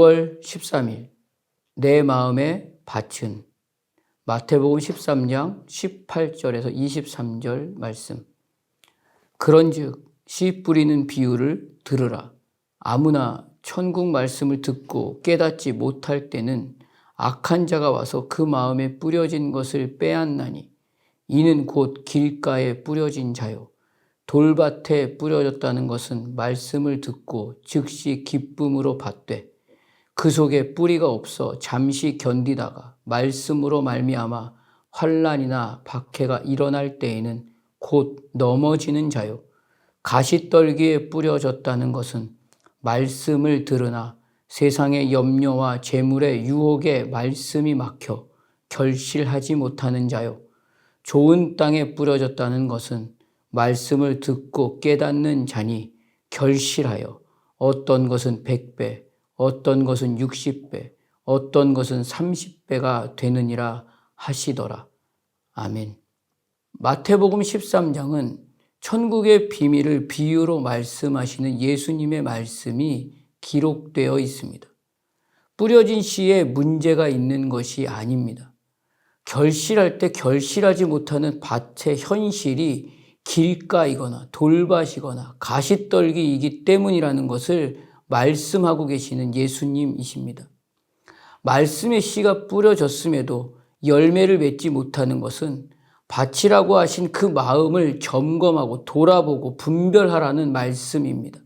6월 13일 내 마음의 밭은 마태복음 13장 18절에서 23절 말씀. 그런즉 씨 뿌리는 비유를 들으라. 아무나 천국 말씀을 듣고 깨닫지 못할 때는 악한 자가 와서 그 마음에 뿌려진 것을 빼앗나니 이는 곧 길가에 뿌려진 자요. 돌밭에 뿌려졌다는 것은 말씀을 듣고 즉시 기쁨으로 받되 그 속에 뿌리가 없어 잠시 견디다가 말씀으로 말미암아 환난이나 박해가 일어날 때에는 곧 넘어지는 자요. 가시떨기에 뿌려졌다는 것은 말씀을 들으나 세상의 염려와 재물의 유혹에 말씀이 막혀 결실하지 못하는 자요. 좋은 땅에 뿌려졌다는 것은 말씀을 듣고 깨닫는 자니 결실하여 어떤 것은 100배, 어떤 것은 60배, 어떤 것은 30배가 되느니라 하시더라. 아멘. 마태복음 13장은 천국의 비밀을 비유로 말씀하시는 예수님의 말씀이 기록되어 있습니다. 뿌려진 씨에 문제가 있는 것이 아닙니다. 결실할 때 결실하지 못하는 밭의 현실이 길가이거나 돌밭이거나 가시떨기이기 때문이라는 것을 말씀하고 계시는 예수님이십니다. 말씀의 씨가 뿌려졌음에도 열매를 맺지 못하는 것은 밭이라고 하신 그 마음을 점검하고 돌아보고 분별하라는 말씀입니다.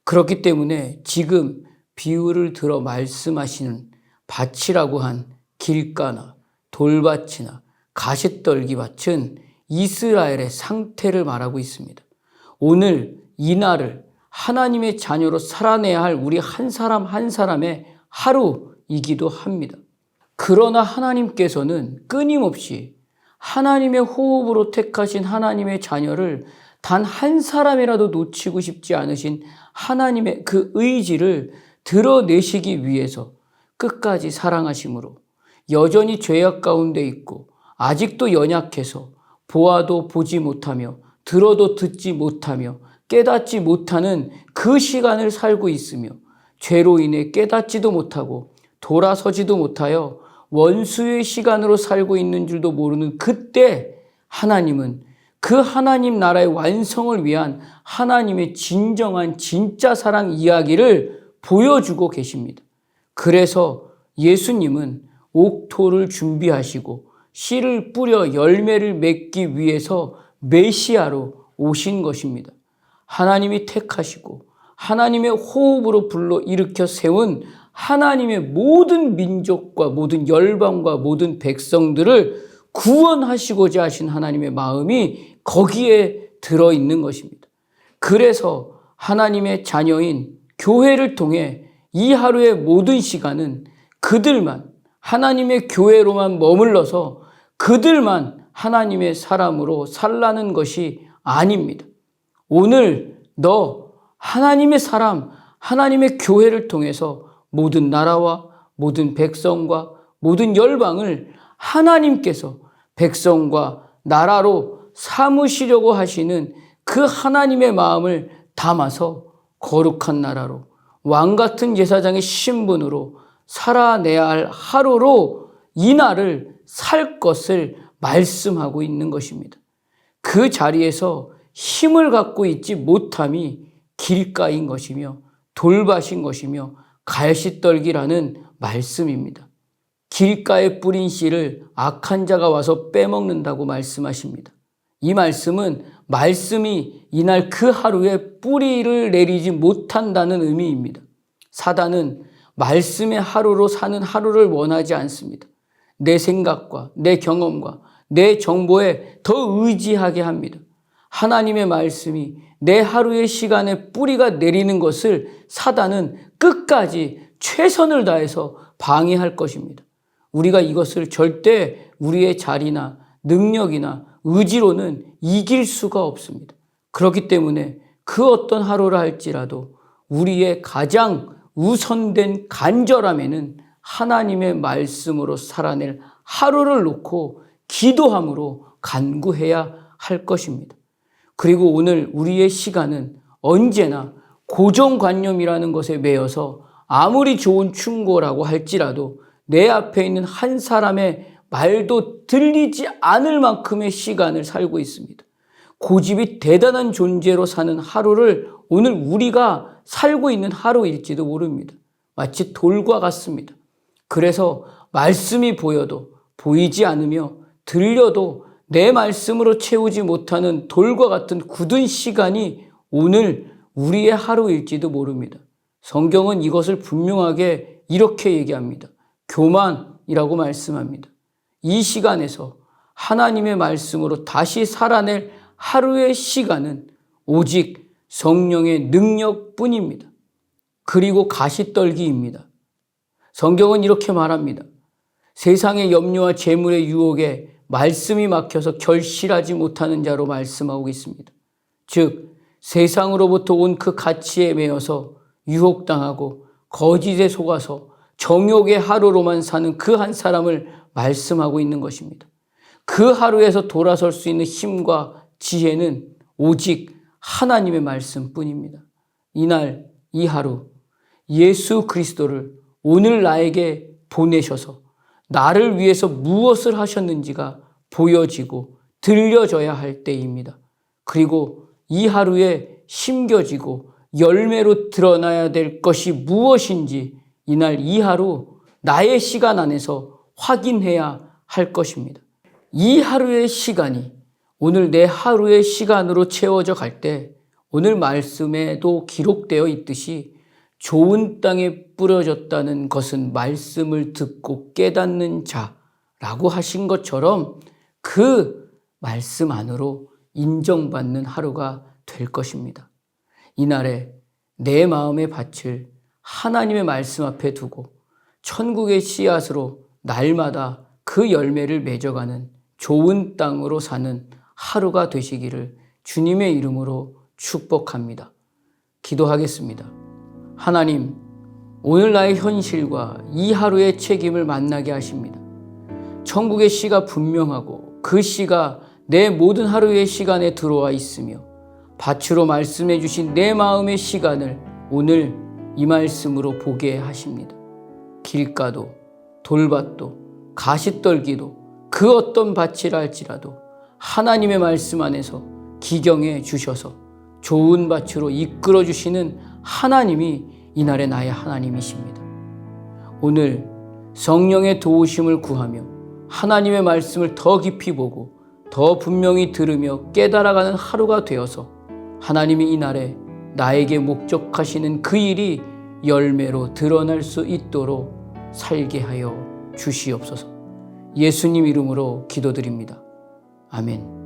그렇기 때문에 지금 비유를 들어 말씀하시는 밭이라고 한 길가나 돌밭이나 가시떨기 밭은 이스라엘의 상태를 말하고 있습니다. 오늘 이날을 하나님의 자녀로 살아내야 할 우리 한 사람 한 사람의 하루이기도 합니다. 그러나 하나님께서는 끊임없이 하나님의 호흡으로 택하신 하나님의 자녀를 단 한 사람이라도 놓치고 싶지 않으신 하나님의 그 의지를 드러내시기 위해서 끝까지 사랑하심으로 여전히 죄악 가운데 있고 아직도 연약해서 보아도 보지 못하며 들어도 듣지 못하며 깨닫지 못하는 그 시간을 살고 있으며 죄로 인해 깨닫지도 못하고 돌아서지도 못하여 원수의 시간으로 살고 있는 줄도 모르는 그때 하나님은 그 하나님 나라의 완성을 위한 하나님의 진정한 진짜 사랑 이야기를 보여주고 계십니다. 그래서 예수님은 옥토를 준비하시고 씨를 뿌려 열매를 맺기 위해서 메시아로 오신 것입니다. 하나님이 택하시고 하나님의 호흡으로 불러 일으켜 세운 하나님의 모든 민족과 모든 열방과 모든 백성들을 구원하시고자 하신 하나님의 마음이 거기에 들어있는 것입니다. 그래서 하나님의 자녀인 교회를 통해 이 하루의 모든 시간은 그들만 하나님의 교회로만 머물러서 그들만 하나님의 사람으로 살라는 것이 아닙니다. 오늘 너 하나님의 사람, 하나님의 교회를 통해서 모든 나라와 모든 백성과 모든 열방을 하나님께서 백성과 나라로 삼으시려고 하시는 그 하나님의 마음을 담아서 거룩한 나라로 왕같은 제사장의 신분으로 살아내야 할 하루로 이 날을 살 것을 말씀하고 있는 것입니다. 그 자리에서 힘을 갖고 있지 못함이 길가인 것이며 돌밭인 것이며 가시떨기라는 말씀입니다. 길가에 뿌린 씨를 악한 자가 와서 빼먹는다고 말씀하십니다. 이 말씀은 말씀이 이날 그 하루에 뿌리를 내리지 못한다는 의미입니다. 사단은 말씀의 하루로 사는 하루를 원하지 않습니다. 내 생각과 내 경험과 내 정보에 더 의지하게 합니다. 하나님의 말씀이 내 하루의 시간에 뿌리가 내리는 것을 사단은 끝까지 최선을 다해서 방해할 것입니다. 우리가 이것을 절대 우리의 자리나 능력이나 의지로는 이길 수가 없습니다. 그렇기 때문에 그 어떤 하루를 할지라도 우리의 가장 우선된 간절함에는 하나님의 말씀으로 살아낼 하루를 놓고 기도함으로 간구해야 할 것입니다. 그리고 오늘 우리의 시간은 언제나 고정관념이라는 것에 매여서 아무리 좋은 충고라고 할지라도 내 앞에 있는 한 사람의 말도 들리지 않을 만큼의 시간을 살고 있습니다. 고집이 대단한 존재로 사는 하루를 오늘 우리가 살고 있는 하루일지도 모릅니다. 마치 돌과 같습니다. 그래서 말씀이 보여도 보이지 않으며 들려도 내 말씀으로 채우지 못하는 돌과 같은 굳은 시간이 오늘 우리의 하루일지도 모릅니다. 성경은 이것을 분명하게 이렇게 얘기합니다. 교만이라고 말씀합니다. 이 시간에서 하나님의 말씀으로 다시 살아낼 하루의 시간은 오직 성령의 능력뿐입니다. 그리고 가시떨기입니다. 성경은 이렇게 말합니다. 세상의 염려와 재물의 유혹에 말씀이 막혀서 결실하지 못하는 자로 말씀하고 있습니다. 즉 세상으로부터 온 그 가치에 매여서 유혹당하고 거짓에 속아서 정욕의 하루로만 사는 그 한 사람을 말씀하고 있는 것입니다. 그 하루에서 돌아설 수 있는 힘과 지혜는 오직 하나님의 말씀뿐입니다. 이날 이 하루 예수 그리스도를 오늘 나에게 보내셔서 나를 위해서 무엇을 하셨는지가 보여지고 들려져야 할 때입니다. 그리고 이 하루에 심겨지고 열매로 드러나야 될 것이 무엇인지 이날 이 하루 나의 시간 안에서 확인해야 할 것입니다. 이 하루의 시간이 오늘 내 하루의 시간으로 채워져 갈 때 오늘 말씀에도 기록되어 있듯이 좋은 땅에 뿌려졌다는 것은 말씀을 듣고 깨닫는 자라고 하신 것처럼 그 말씀 안으로 인정받는 하루가 될 것입니다. 이날에 내 마음의 밭을 하나님의 말씀 앞에 두고 천국의 씨앗으로 날마다 그 열매를 맺어가는 좋은 땅으로 사는 하루가 되시기를 주님의 이름으로 축복합니다. 기도하겠습니다. 하나님, 오늘 나의 현실과 이 하루의 책임을 만나게 하십니다. 천국의 씨가 분명하고 그 씨가 내 모든 하루의 시간에 들어와 있으며 밭으로 말씀해 주신 내 마음의 시간을 오늘 이 말씀으로 보게 하십니다. 길가도 돌밭도 가시떨기도 그 어떤 밭이라 할지라도 하나님의 말씀 안에서 기경해 주셔서 좋은 밭으로 이끌어 주시는 하나님이 이날의 나의 하나님이십니다. 오늘 성령의 도우심을 구하며 하나님의 말씀을 더 깊이 보고 더 분명히 들으며 깨달아가는 하루가 되어서 하나님이 이날에 나에게 목적하시는 그 일이 열매로 드러날 수 있도록 살게 하여 주시옵소서. 예수님 이름으로 기도드립니다. 아멘.